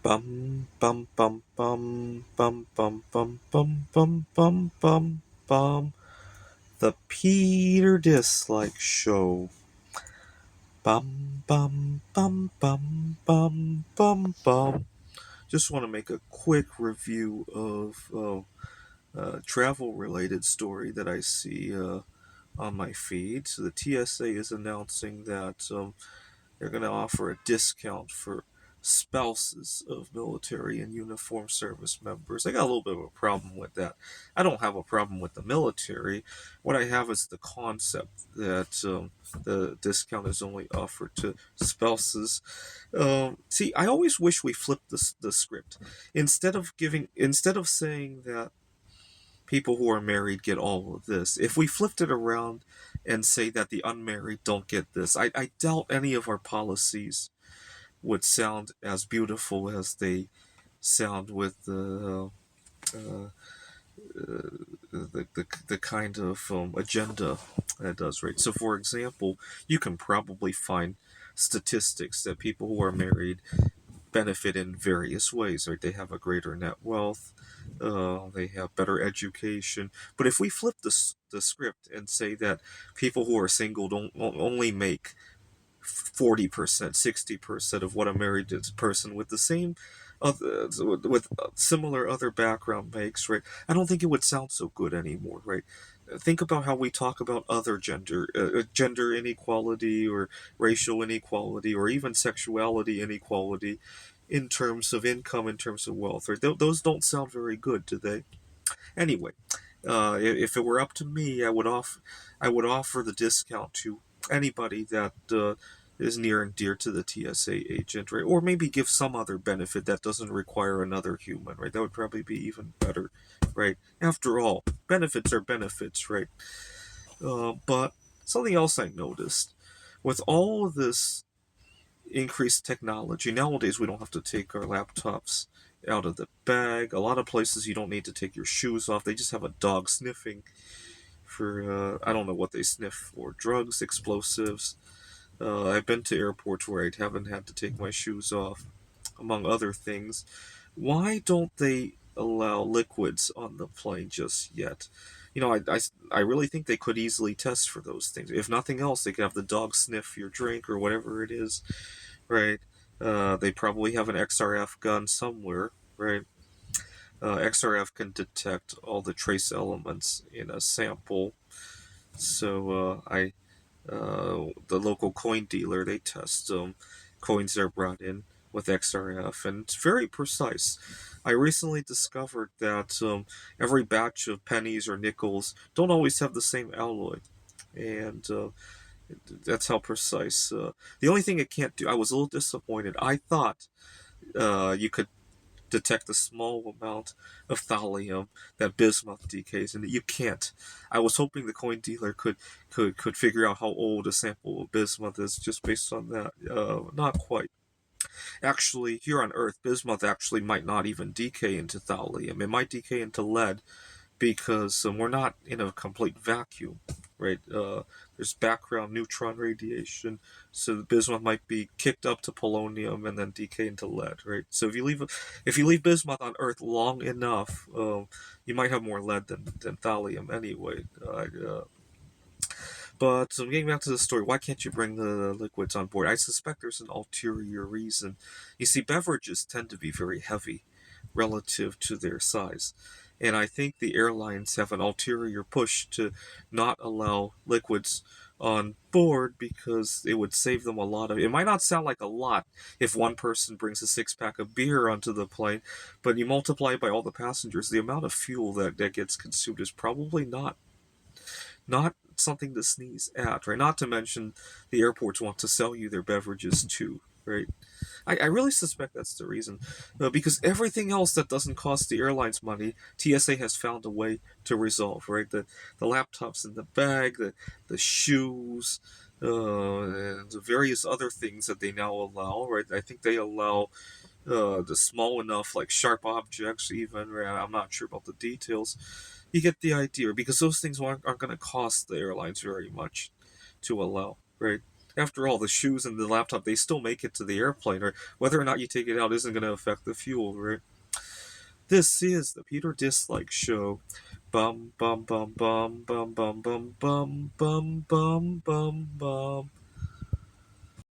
Bum bum bum bum bum bum bum bum bum bum bum bum. The Peter Dislike Show. Bum bum bum bum bum bum bum. Just want to make a quick review of a travel-related story that I see on my feed. So the TSA is announcing that they're going to offer a discount for spouses of military and uniform service members. I got a little bit of a problem with that. I don't have a problem with the military. What I have is the concept that the discount is only offered to spouses. See, I always wish we flipped the script. Instead of saying that people who are married get all of this. If we flipped it around and say that the unmarried don't get this, I doubt any of our policies would sound as beautiful as they sound with uh, the kind of agenda that does, right? So, for example, you can probably find statistics that people who are married benefit in various ways, right? They have a greater net wealth, they have better education. But if we flip the script and say that people who are single don't only make 40%, 60% of what a married person with the same with similar other background makes, right? I don't think it would sound so good anymore, right? Think about how we talk about other gender inequality or racial inequality or even sexuality inequality in terms of income, in terms of wealth, right? Those don't sound very good, do they? Anyway, if it were up to me, I would offer the discount to anybody that is near and dear to the TSA agent, right? Or maybe give some other benefit that doesn't require another human, right? That would probably be even better, right? After all, benefits are benefits, right? But something else I noticed with all of this increased technology. Nowadays, we don't have to take our laptops out of the bag. A lot of places you don't need to take your shoes off. They just have a dog sniffing for, I don't know what they sniff for, drugs, explosives. I've been to airports where I haven't had to take my shoes off, among other things. Why don't they allow liquids on the plane just yet? I really think they could easily test for those things. If nothing else, they could have the dog sniff your drink or whatever it is, right? They probably have an XRF gun somewhere, right? XRF can detect all the trace elements in a sample. So the local coin dealer, they test coins that are brought in with XRF, and it's very precise. I recently discovered that every batch of pennies or nickels don't always have the same alloy, and that's how precise. The only thing it can't do, I was a little disappointed. I thought you could detect a small amount of thallium that bismuth decays, and you can't. I was hoping the coin dealer could figure out how old a sample of bismuth is just based on that. Not quite. Actually, here on Earth, bismuth actually might not even decay into thallium. It might decay into lead, because we're not in a complete vacuum, right? There's background neutron radiation, so the bismuth might be kicked up to polonium and then decay into lead, right? So if you leave bismuth on Earth long enough, you might have more lead than thallium anyway. But getting back to the story, why can't you bring the liquids on board? I suspect there's an ulterior reason. You see, beverages tend to be very heavy relative to their size. And I think the airlines have an ulterior push to not allow liquids on board because it would save them a lot of. It might not sound like a lot if one person brings a six-pack of beer onto the plane, but you multiply it by all the passengers, the amount of fuel that gets consumed is probably not something to sneeze at, right? Not to mention the airports want to sell you their beverages too, right? I really suspect that's the reason. Because everything else that doesn't cost the airlines money, TSA has found a way to resolve, right? The laptops in the bag, the shoes, and the various other things that they now allow, right? I think they allow the small enough, like sharp objects, even. Right? I'm not sure about the details. You get the idea, because those things aren't going to cost the airlines very much to allow, right? After all, the shoes and the laptop, they still make it to the airplane, or whether or not you take it out isn't going to affect the fuel, right? This is the Peter Dislike Show. Bum bum bum bum bum bum bum bum bum bum bum bum.